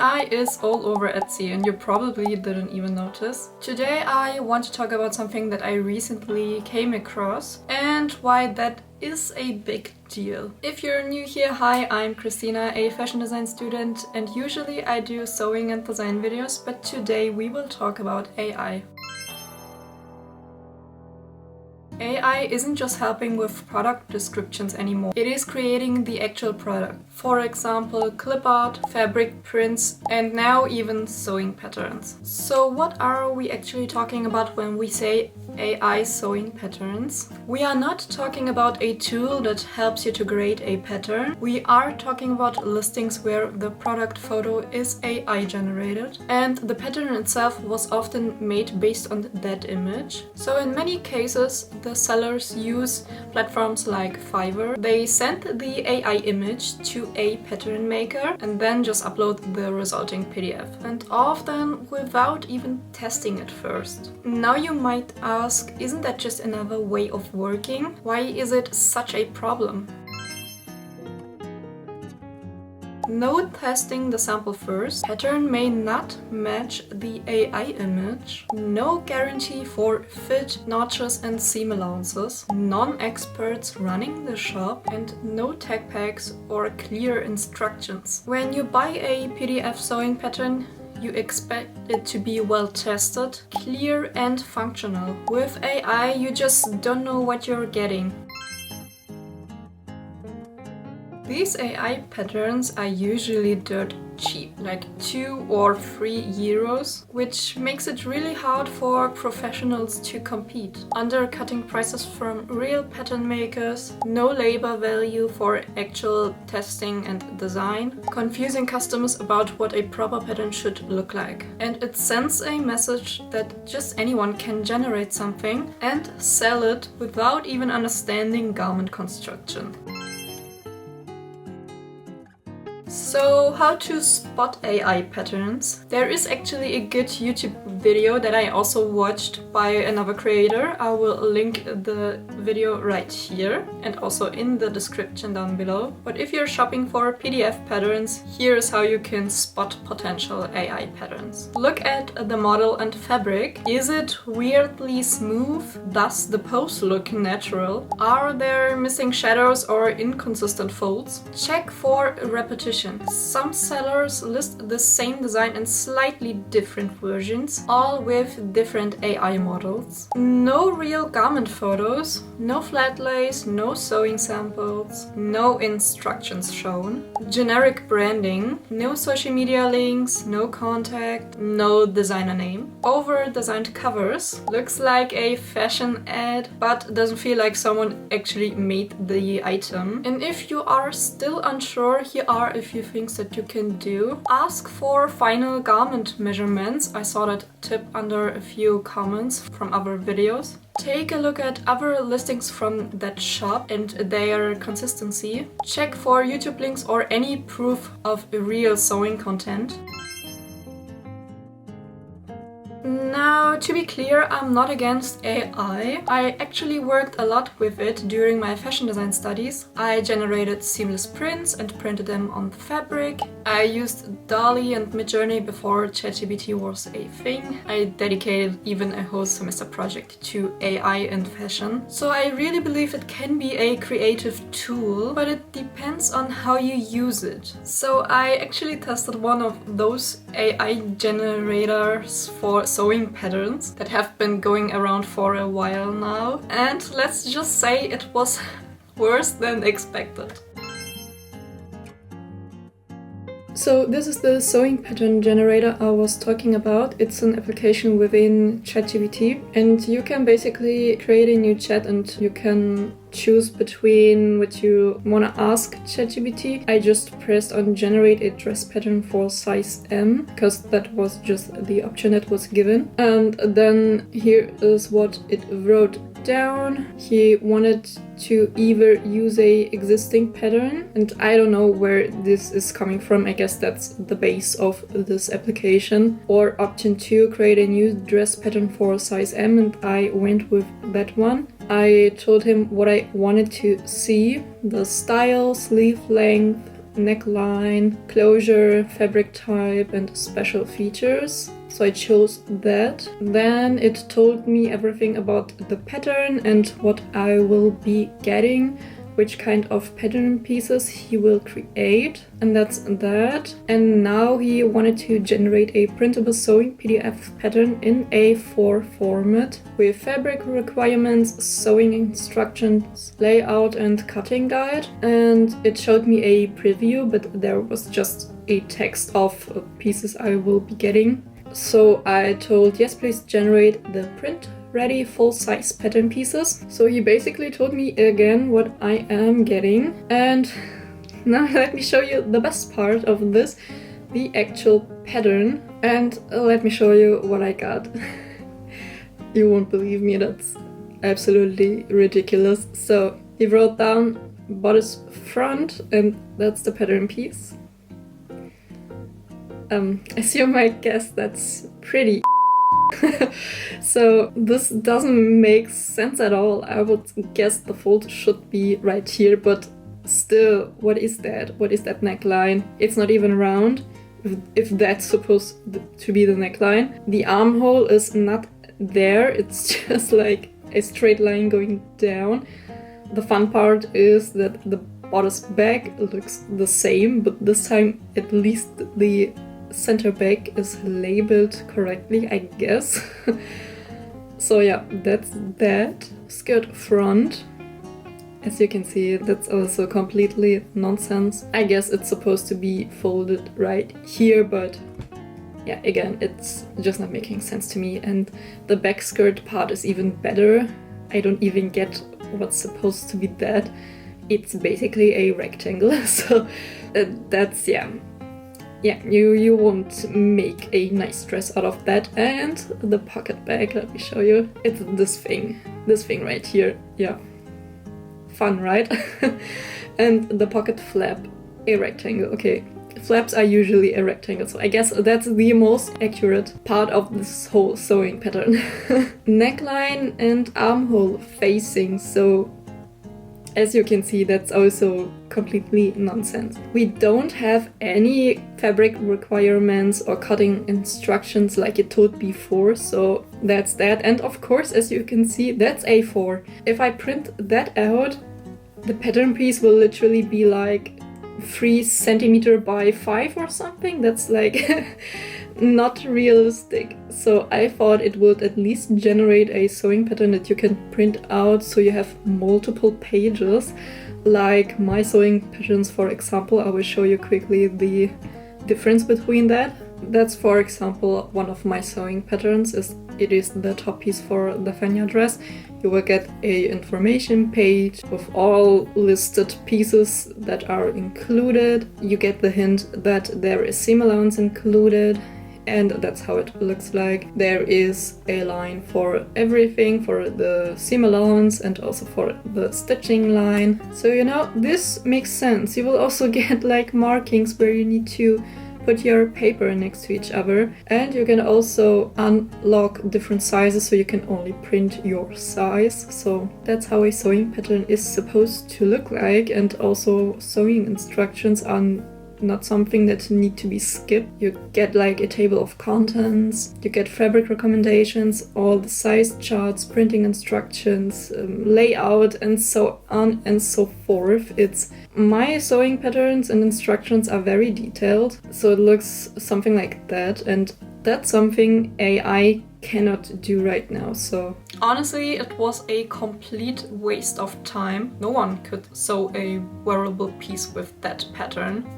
AI is all over Etsy and you probably didn't even notice. Today I want to talk about something that I recently came across and why that is a big deal. If you're new here, hi, I'm Christina, a fashion design student, and usually I do sewing and design videos, but today we will talk about AI. AI isn't just helping with product descriptions anymore, it is creating the actual product. For example, clip art, fabric prints, and now even sewing patterns. So what are we actually talking about when we say AI sewing patterns? We are not talking about a tool that helps you to create a pattern. We are talking about listings where the product photo is AI generated and the pattern itself was often made based on that image. So in many cases, the sellers use platforms like Fiverr. They send the AI image to a pattern maker and then just upload the resulting PDF. And often without even testing it first. Now you might ask, isn't that just another way of working? Why is it such a problem? No testing the sample first, pattern may not match the AI image, no guarantee for fit, notches and seam allowances, non-experts running the shop, and no tag packs or clear instructions. When you buy a PDF sewing pattern, you expect it to be well tested, clear and functional. With AI, you just don't know what you're getting. These AI patterns are usually dirt cheap, like 2 or 3 euros, which makes it really hard for professionals to compete. Undercutting prices from real pattern makers, no labor value for actual testing and design, confusing customers about what a proper pattern should look like. And it sends a message that just anyone can generate something and sell it without even understanding garment construction. So how to spot AI patterns? There is actually a good YouTube video that I also watched by another creator. I will link the video right here and also in the description down below. But if you're shopping for PDF patterns, here's how you can spot potential AI patterns. Look at the model and fabric. Is it weirdly smooth? Does the pose look natural? Are there missing shadows or inconsistent folds? Check for repetition. Some sellers list the same design in slightly different versions, all with different AI models. No real garment photos, no flat lays, no sewing samples, no instructions shown, generic branding, no social media links, no contact, no designer name. Over-designed covers, looks like a fashion ad, but doesn't feel like someone actually made the item. And if you are still unsure, here are a few things that you can do. Ask for final garment measurements. I saw that tip under a few comments from other videos. Take a look at other listings from that shop and their consistency. Check for YouTube links or any proof of real sewing content. Now, to be clear, I'm not against AI. I actually worked a lot with it during my fashion design studies. I generated seamless prints and printed them on the fabric. I used DALL-E and Midjourney before ChatGPT was a thing. I dedicated even a whole semester project to AI and fashion. So I really believe it can be a creative tool, but it depends on how you use it. So I actually tested one of those AI generators for sewing patterns that have been going around for a while now, and let's just say it was worse than expected. So this is the sewing pattern generator I was talking about. It's an application within ChatGPT and you can basically create a new chat and you can choose between what you want to ask ChatGPT. I just pressed on generate a dress pattern for size M because that was just the option that was given. And then here is what it wrote down. He wanted to either use a existing pattern, and I don't know where this is coming from. I guess that's the base of this application. Or option 2, create a new dress pattern for size M, and I went with that one. I told him what I wanted to see, the style, sleeve length, neckline, closure, fabric type, and special features. So I chose that. Then it told me everything about the pattern and what I will be getting, which kind of pattern pieces he will create, and that's that. And now he wanted to generate a printable sewing PDF pattern in A4 format with fabric requirements, sewing instructions, layout and cutting guide. And it showed me a preview, but there was just a text of pieces I will be getting. So I told yes, please generate the print ready full-size pattern pieces. So he basically told me again what I am getting. And now let me show you the best part of this, the actual pattern. And let me show you what I got. You won't believe me, that's absolutely ridiculous. So he wrote down bodice front, and that's the pattern piece. As you might guess, that's pretty so this doesn't make sense at all. I would guess the fold should be right here, but still, what is that? What is that neckline? It's not even round, if that's supposed to be the neckline. The armhole is not there, it's just like a straight line going down. The fun part is that the bodice back looks the same, but this time at least the center back is labeled correctly, I guess. So yeah, that's that. Skirt front. As you can see, that's also completely nonsense. I guess it's supposed to be folded right here, but yeah, again, it's just not making sense to me. And the back skirt part is even better. I don't even get what's supposed to be that. It's basically a rectangle, so that's, yeah, you won't make a nice dress out of that. And the pocket bag, let me show you. It's this thing right here. Yeah, fun, right? And the pocket flap, a rectangle. Okay, flaps are usually a rectangle, so I guess that's the most accurate part of this whole sewing pattern. Neckline and armhole facing, so as you can see, that's also completely nonsense. We don't have any fabric requirements or cutting instructions like it told before, so that's that. And of course, as you can see, that's A4. If I print that out, the pattern piece will literally be like 3 centimeters by 5 or something. That's like not realistic. So I thought it would at least generate a sewing pattern that you can print out so you have multiple pages, like my sewing patterns, for example. I will show you quickly the difference between that. That's, for example, one of my sewing patterns. It is the top piece for the Fanya dress. You will get a information page with all listed pieces that are included. You get the hint that there is seam allowance included, and that's how it looks like. There is a line for everything, for the seam allowance and also for the stitching line. So, you know, this makes sense. You will also get like markings where you need to put your paper next to each other, and you can also unlock different sizes so you can only print your size. So that's how a sewing pattern is supposed to look like. And also sewing instructions are not something that need to be skipped. You get like a table of contents, you get fabric recommendations, all the size charts, printing instructions, layout, and so on and so forth. My sewing patterns and instructions are very detailed, so it looks something like that, and that's something AI cannot do right now. So honestly, it was a complete waste of time. No one could sew a wearable piece with that pattern.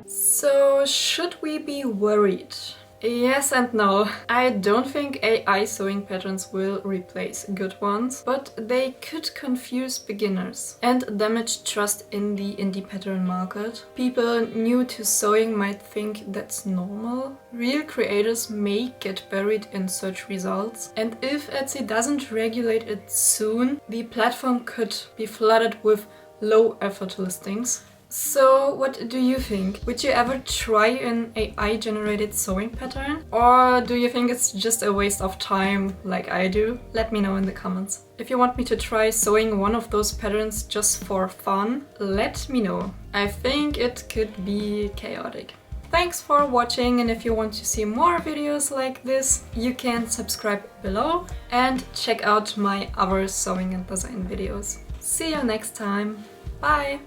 So, should we be worried? Yes and no. I don't think AI sewing patterns will replace good ones, but they could confuse beginners and damage trust in the indie pattern market. People new to sewing might think that's normal. Real creators may get buried in search results, and if Etsy doesn't regulate it soon, the platform could be flooded with low effort listings. So what do you think? Would you ever try an AI generated sewing pattern? Or do you think it's just a waste of time like I do? Let me know in the comments. If you want me to try sewing one of those patterns just for fun, let me know. I think it could be chaotic. Thanks for watching, and if you want to see more videos like this, you can subscribe below and check out my other sewing and design videos. See you next time. Bye!